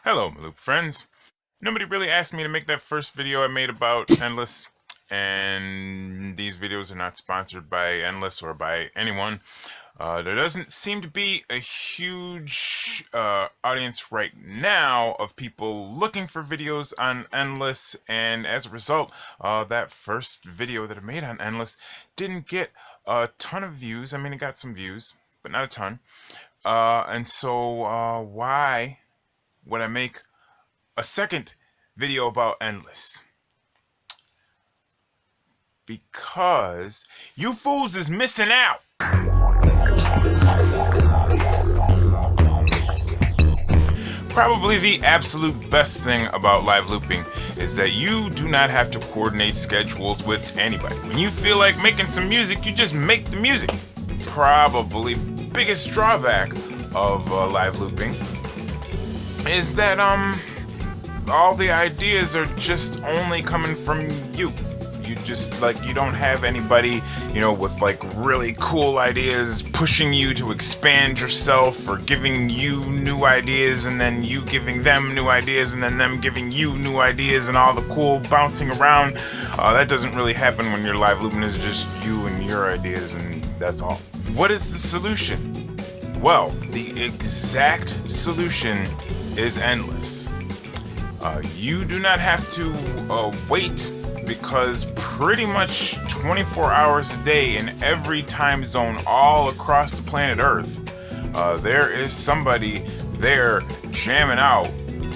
Hello, my loop friends. Nobody really asked me to make that first video I made about Endless, and these videos are not sponsored by Endless or by anyone. There doesn't seem to be a huge audience right now of people looking for videos on Endless, and as a result, that first video that I made on Endless didn't get a ton of views. I mean, it got some views, but not a ton. And so, why would I make a second video about Endless? Because you fools is missing out. Probably the absolute best thing about live looping is that you do not have to coordinate schedules with anybody. When you feel like making some music, you just make the music. Probably biggest drawback of live looping is that all the ideas are just only coming from you. You just you don't have anybody, with really cool ideas pushing you to expand yourself or giving you new ideas and then you giving them new ideas and then them giving you new ideas and all the cool bouncing around. That doesn't really happen when you're live looping. It's just you and your ideas, and that's all. What is the solution? Well, the exact solution is Endless. You do not have to wait, because pretty much 24 hours a day in every time zone all across the planet Earth, there is somebody there jamming out,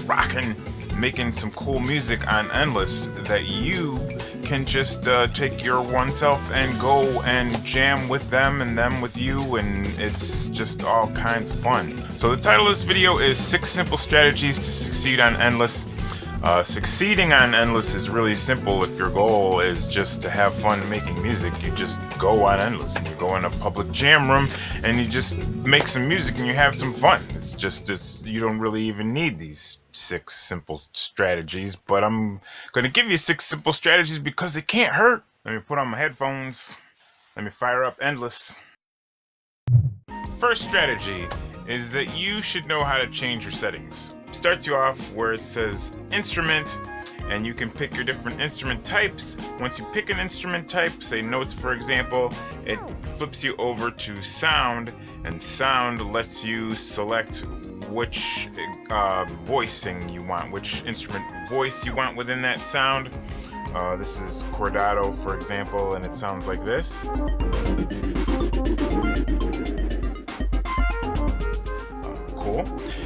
rocking, making some cool music on Endless that you can just take your one self and go and jam with them and them with you, and it's just all kinds of fun. So the title of this video is 6 Simple Strategies to Succeed on Endless. Succeeding on Endless is really simple. If your goal is just to have fun making music, you just go on Endless and you go in a public jam room and you just make some music and you have some fun. You don't really even need these 6 simple strategies, but I'm going to give you 6 simple strategies because it can't hurt. Let me put on my headphones. Let me fire up Endless. First strategy is that you should know how to change your settings. Starts you off where it says instrument, and you can pick your different instrument types. Once you pick an instrument type, say notes for example, it flips you over to sound, and sound lets you select which voicing you want, which instrument voice you want within that sound. This is Chordado for example, and it sounds like this. Cool.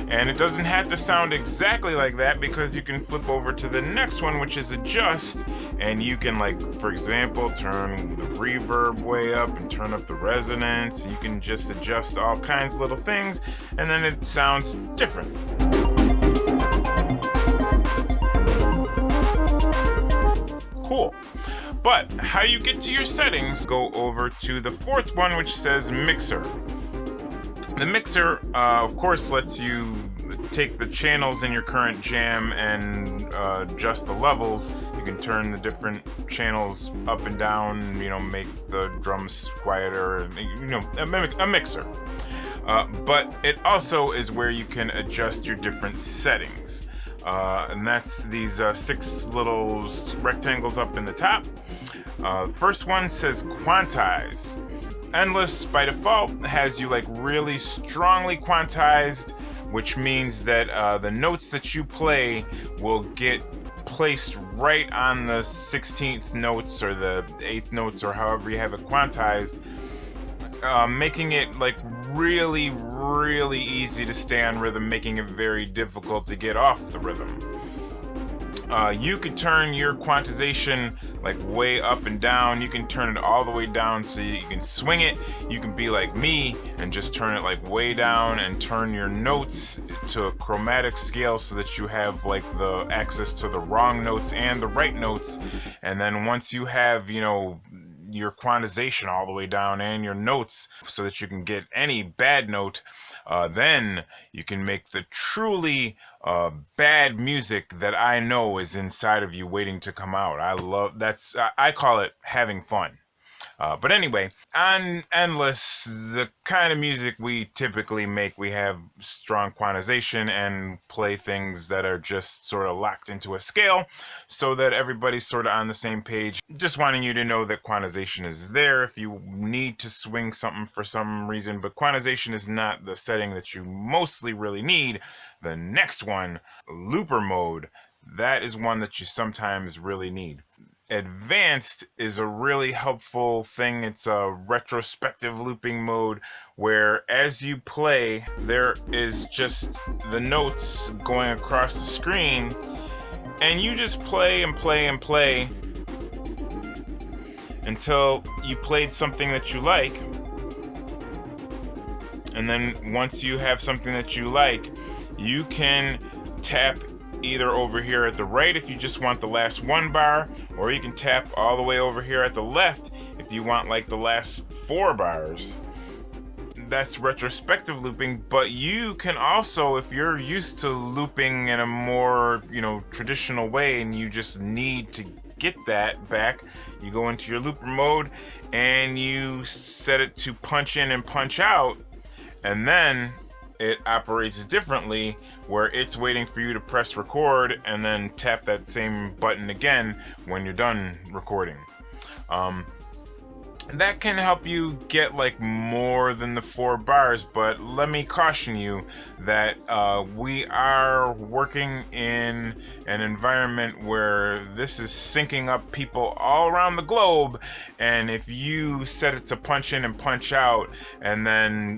And it doesn't have to sound exactly like that, because you can flip over to the next one, which is adjust, and you can, for example, turn the reverb way up and turn up the resonance. You can just adjust all kinds of little things, and then it sounds different. Cool. But how you get to your settings, go over to the 4th one, which says mixer. The mixer, of course, lets you take the channels in your current jam and adjust the levels. You can turn the different channels up and down, make the drums quieter, a mixer. But it also is where you can adjust your different settings. And that's these 6 little rectangles up in the top. The first one says quantize. Endless by default has you really strongly quantized, which means that the notes that you play will get placed right on the 16th notes or the 8th notes or however you have it quantized, making it really, really easy to stay on rhythm, making it very difficult to get off the rhythm. You could turn your quantization way up and down. You can turn it all the way down so you can swing it. You can be like me and just turn it way down and turn your notes to a chromatic scale so that you have the access to the wrong notes and the right notes. And then once you have your quantization all the way down and your notes so that you can get any bad note, then you can make the truly bad music that I know is inside of you waiting to come out. I call it having fun. But anyway, on Endless, the kind of music we typically make, we have strong quantization and play things that are just sort of locked into a scale so that everybody's sort of on the same page. Just wanting you to know that quantization is there if you need to swing something for some reason, but quantization is not the setting that you mostly really need. The next one, looper mode, that is one that you sometimes really need. Advanced is a really helpful thing. It's a retrospective looping mode where as you play, there is just the notes going across the screen, and you just play and play and play until you played something that you like. And then once you have something that you like, you can tap either over here at the right if you just want the last one bar, or you can tap all the way over here at the left if you want like the last 4 bars. That's retrospective looping, but you can also, if you're used to looping in a more, traditional way and you just need to get that back, you go into your looper mode and you set it to punch in and punch out, and then it operates differently where it's waiting for you to press record and then tap that same button again when you're done recording. That can help you get like more than the 4 bars, but let me caution you that we are working in an environment where this is syncing up people all around the globe, and if you set it to punch in and punch out and then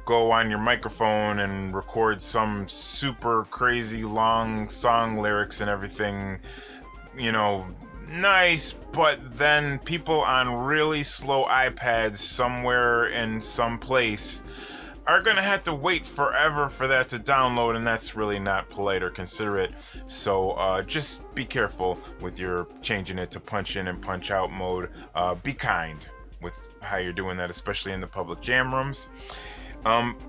go on your microphone and record some super crazy long song lyrics and everything, nice, but then people on really slow iPads somewhere in some place are gonna have to wait forever for that to download, and that's really not polite or considerate. So just be careful with your changing it to punch in and punch out mode. Be kind with how you're doing that, especially in the public jam rooms.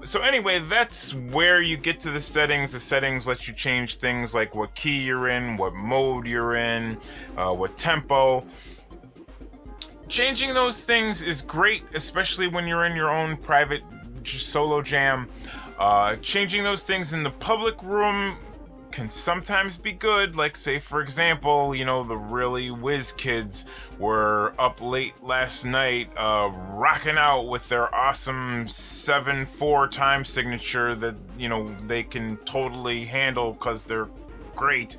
So anyway, that's where you get to the settings. The settings let you change things like what key you're in, what mode you're in, what tempo. Changing those things is great, especially when you're in your own private solo jam. Changing those things in the public room can sometimes be good. Like, say for example, the really whiz kids were up late last night rocking out with their awesome 7/4 time signature that they can totally handle because they're great.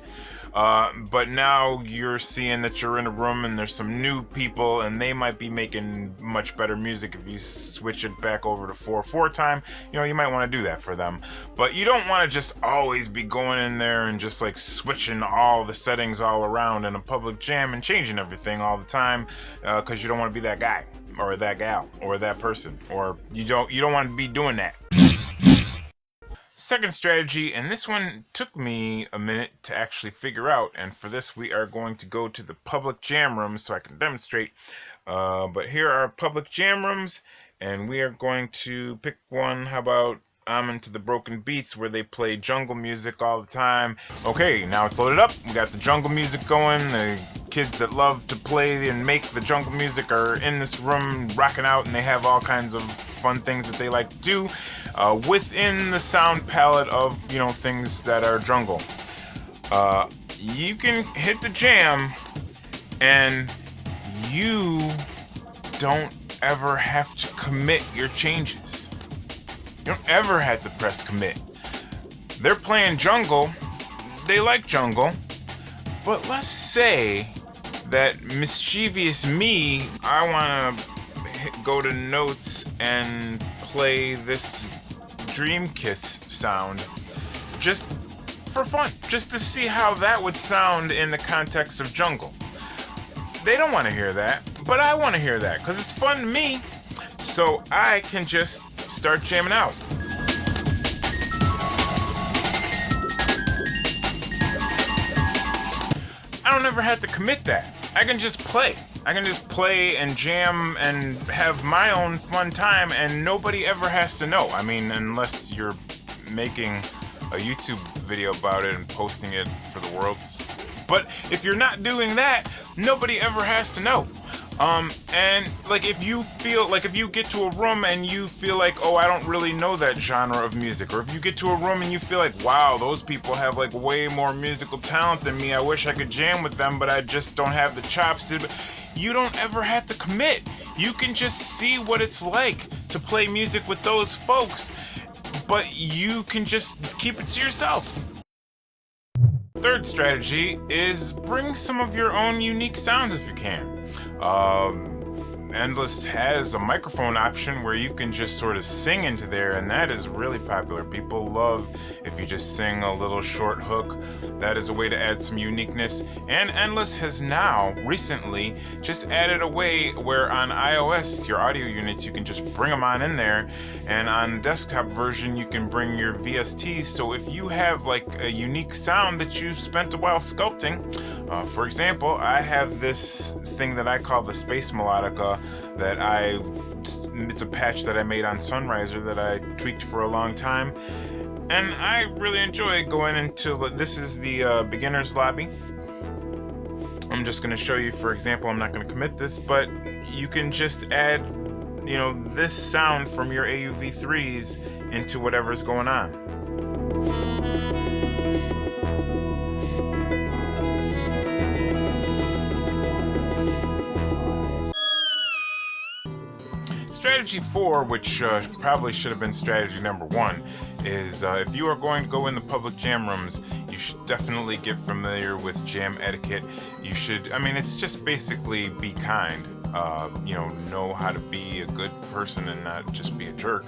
But now you're seeing that you're in a room and there's some new people and they might be making much better music. If you switch it back over to 4/4 time, you might want to do that for them. But you don't want to just always be going in there and just like switching all the settings all around in a public jam and changing everything all the time, because you don't want to be that guy or that gal or that person, or you don't want to be doing that. Second strategy, and this one took me a minute to actually figure out, and for this we are going to go to the public jam rooms so I can demonstrate. But here are public jam rooms, and we are going to pick one. How about I'm Into the Broken Beats, where they play jungle music all the time. Okay, now it's loaded up. We got the jungle music going. The kids that love to play and make the jungle music are in this room rocking out, and they have all kinds of fun things that they like to do within the sound palette of things that are jungle. You can hit the jam and you don't ever have to commit your changes. You don't ever have to press commit. They're playing jungle, they like jungle, but let's say that mischievous me, I want to go to notes and play this Dream Kiss sound just for fun, just to see how that would sound in the context of jungle. They don't want to hear that, but I want to hear that because it's fun to me, so I can just start jamming out. I don't ever have to commit that. I can just play. I can just play and jam and have my own fun time, and nobody ever has to know. I mean, unless you're making a YouTube video about it and posting it for the world. But if you're not doing that, nobody ever has to know. And like if you get to a room and you feel like, oh, I don't really know that genre of music, or if you get to a room and you feel like, wow, those people have like way more musical talent than me, I wish I could jam with them, but I just don't have the chops to. You don't ever have to commit. You can just see what it's like to play music with those folks, but you can just keep it to yourself. Third strategy is bring some of your own unique sounds if you can. Endless has a microphone option where you can just sort of sing into there, and that is really popular. People love if you just sing a little short hook. That is a way to add some uniqueness. And Endless has now recently just added a way where on iOS, your audio units, you can just bring them on in there, and on desktop version you can bring your VSTs. So if you have like a unique sound that you've spent a while sculpting, for example, I have this thing that I call the Space Melodica it's a patch that I made on Sunriser that I tweaked for a long time, and I really enjoy going into, this is the beginner's lobby. I'm just going to show you, for example, I'm not going to commit this, but you can just add, this sound from your AUV3s into whatever's going on. Strategy 4, which probably should have been strategy number 1, is if you are going to go in the public jam rooms, you should definitely get familiar with jam etiquette. You should, it's just basically be kind. Know how to be a good person and not just be a jerk.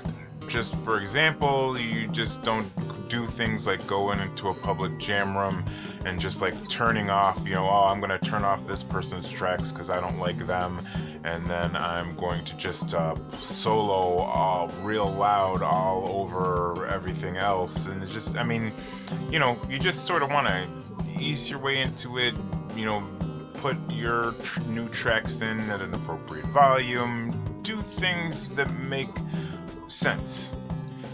Just for example, you just don't do things like going into a public jam room and just like turning off, I'm going to turn off this person's tracks because I don't like them, and then I'm going to just solo all real loud all over everything else. And it's just, you just sort of want to ease your way into it, put your new tracks in at an appropriate volume, do things that make sense.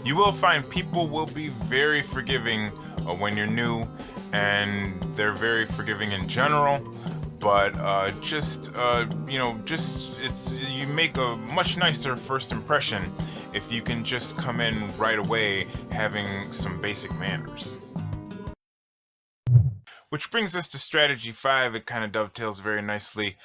You will find people will be very forgiving when you're new, and they're very forgiving in general, but you make a much nicer first impression if you can just come in right away having some basic manners. Which brings us to strategy 5. It kind of dovetails very nicely,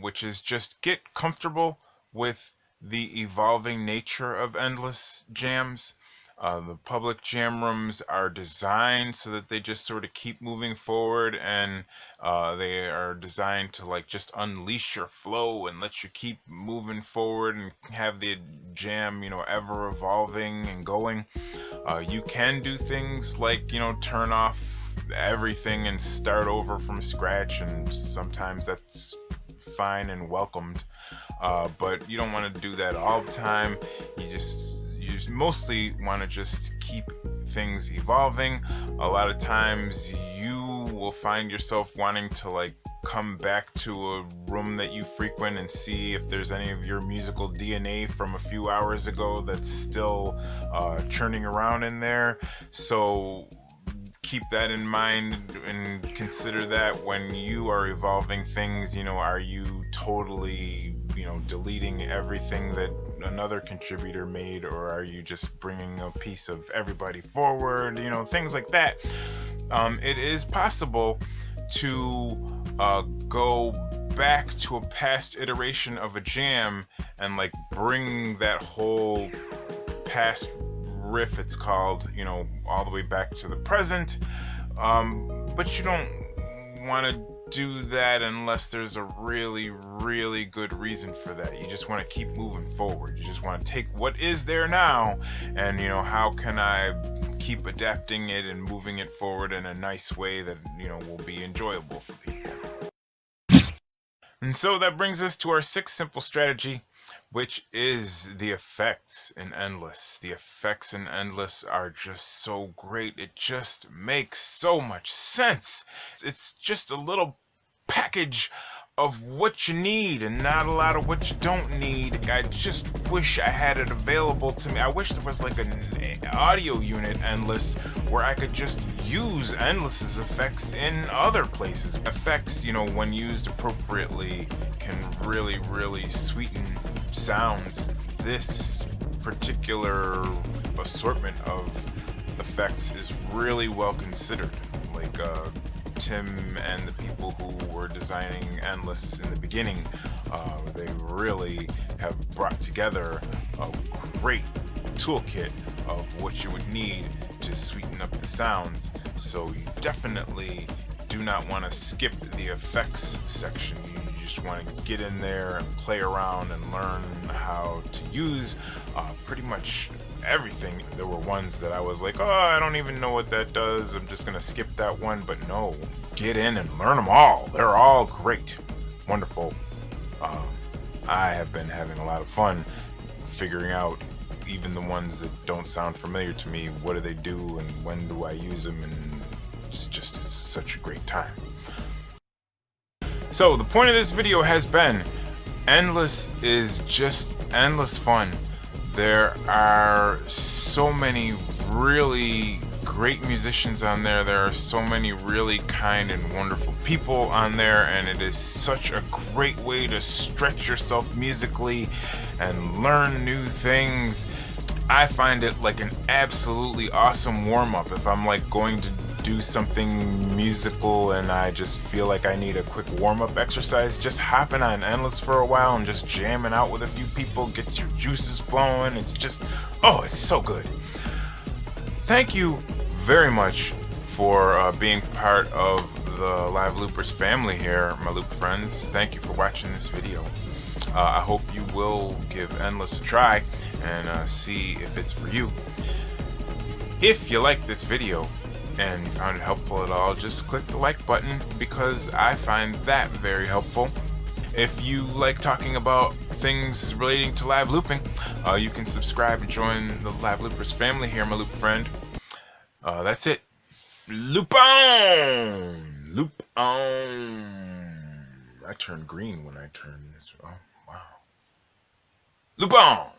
which is just get comfortable with the evolving nature of Endless jams. The public jam rooms are designed so that they just sort of keep moving forward, and they are designed to just unleash your flow and let you keep moving forward and have the jam, ever evolving and going. You can do things like, turn off everything and start over from scratch, and sometimes that's fine and welcomed. But you don't want to do that all the time. You mostly want to just keep things evolving. A lot of times you will find yourself wanting to come back to a room that you frequent and see if there's any of your musical DNA from a few hours ago that's still churning around in there. So keep that in mind and consider that when you are evolving things. Are you totally deleting everything that another contributor made, or are you just bringing a piece of everybody forward? Things like that. It is possible to go back to a past iteration of a jam and bring that whole past riff, it's called, all the way back to the present. But you don't want to do that unless there's a really, really good reason for that. You just want to keep moving forward. You just want to take what is there now and, how can I keep adapting it and moving it forward in a nice way that, will be enjoyable for people. And so that brings us to our 6th simple strategy, which is the effects in Endless. The effects in Endless are just so great. It just makes so much sense. It's just a little package of what you need and not a lot of what you don't need. I just wish I had it available to me. I wish there was like an audio unit Endless where I could just use Endless's effects in other places. Effects, you know, when used appropriately, can really, really sweeten sounds. This particular assortment of effects is really well considered. Like Tim and the people who were designing Endless in the beginning, they really have brought together a great toolkit of what you would need to sweeten up the sounds. So you definitely do not want to skip the effects section. You just want to get in there and play around and learn how to use pretty much everything. There were ones that I was like, oh, I don't even know what that does, I'm just gonna skip that one. But no, get in and learn them all. They're all great, wonderful. I have been having a lot of fun figuring out even the ones that don't sound familiar to me. What do they do and when do I use them? And it's such a great time. So the point of this video has been, Endless is just endless fun. There are so many really great musicians on there. There are so many really kind and wonderful people on there, and it is such a great way to stretch yourself musically and learn new things. I find it like an absolutely awesome warm-up if I'm like going to do something musical and I just feel like I need a quick warm-up exercise. Just hopping on Endless for a while and just jamming out with a few people gets your juices flowing. It's just, oh, it's so good. Thank you very much for being part of the Live Loopers family here, my loop friends. Thank you for watching this video. I hope you will give Endless a try and see if it's for you. If you like this video and you found it helpful at all, just click the like button because I find that very helpful. If you like talking about things relating to live looping, you can subscribe and join the Live Loopers family here, my loop friend. That's it. Loop on! Loop on! I turn green when I turn this. Oh, wow. Loop on!